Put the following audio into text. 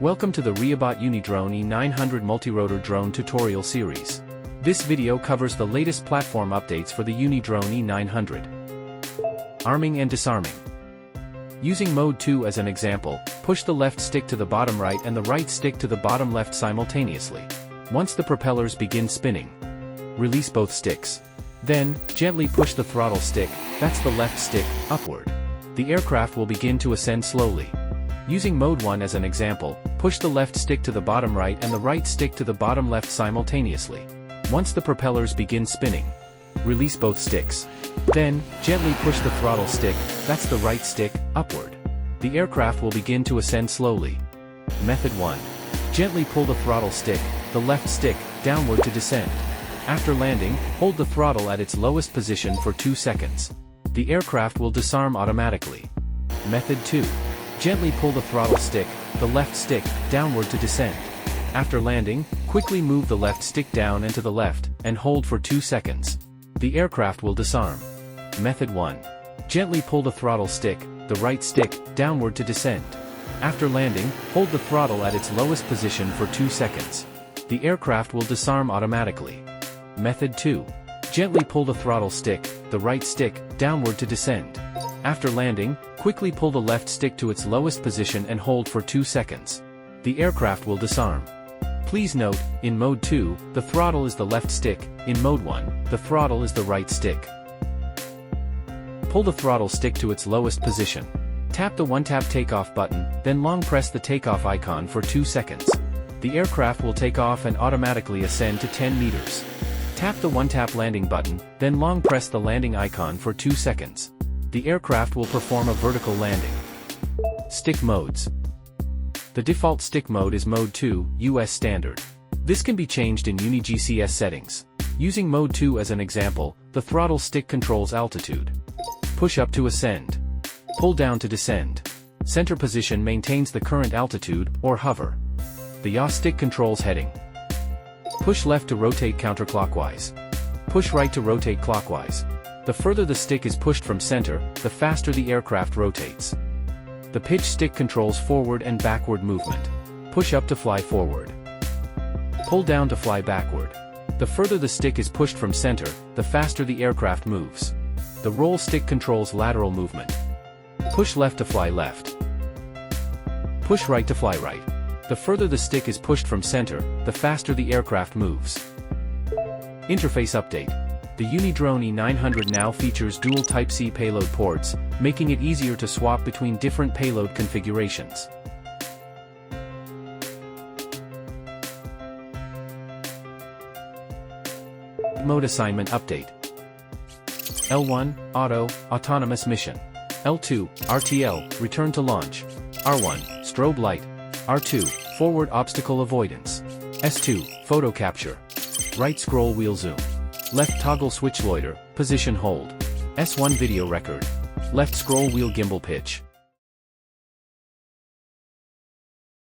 Welcome to the Reabot UniDrone E900 multi-rotor drone tutorial series. This video covers the latest platform updates for the UniDrone E900. Arming and disarming. Using Mode 2 as an example, push the left stick to the bottom right and the right stick to the bottom left simultaneously. Once the propellers begin spinning, release both sticks. Then, gently push the throttle stick, that's the left stick, upward. The aircraft will begin to ascend slowly. Using Mode 1 as an example, push the left stick to the bottom right and the right stick to the bottom left simultaneously. Once the propellers begin spinning, release both sticks. Then, gently push the throttle stick, that's the right stick, upward. The aircraft will begin to ascend slowly. Method 1. Gently pull the throttle stick, the left stick, downward to descend. After landing, hold the throttle at its lowest position for 2 seconds. The aircraft will disarm automatically. Method 2. Gently pull the throttle stick, the left stick, downward to descend. After landing, quickly move the left stick down and to the left, and hold for 2 seconds. The aircraft will disarm. Method 1. Gently pull the throttle stick, the right stick, downward to descend. After landing, hold the throttle at its lowest position for 2 seconds. The aircraft will disarm automatically. Method 2. Gently pull the throttle stick, the right stick, downward to descend. After landing, quickly pull the left stick to its lowest position and hold for 2 seconds. The aircraft will disarm. Please note, in Mode 2, the throttle is the left stick, in Mode 1, the throttle is the right stick. Pull the throttle stick to its lowest position. Tap the one-tap takeoff button, then long press the takeoff icon for 2 seconds. The aircraft will take off and automatically ascend to 10 meters. Tap the one-tap landing button, then long press the landing icon for 2 seconds. The aircraft will perform a vertical landing. Stick modes. The default stick mode is Mode 2, US Standard. This can be changed in UniGCS settings. Using Mode 2 as an example, the throttle stick controls altitude. Push up to ascend. Pull down to descend. Center position maintains the current altitude, or hover. The yaw stick controls heading. Push left to rotate counterclockwise. Push right to rotate clockwise. The further the stick is pushed from center, the faster the aircraft rotates. The pitch stick controls forward and backward movement. Push up to fly forward. Pull down to fly backward. The further the stick is pushed from center, the faster the aircraft moves. The roll stick controls lateral movement. Push left to fly left. Push right to fly right. The further the stick is pushed from center, the faster the aircraft moves. Interface update. The UniDrone E900 now features dual Type-C payload ports, making it easier to swap between different payload configurations. Mode assignment update. L1, Auto, Autonomous Mission. L2, RTL, Return to Launch. R1, Strobe Light. R2, Forward Obstacle Avoidance. S2, Photo Capture. Right Scroll Wheel Zoom. Left Toggle Switch Loiter, Position Hold. S1 Video Record. Left Scroll Wheel Gimbal Pitch.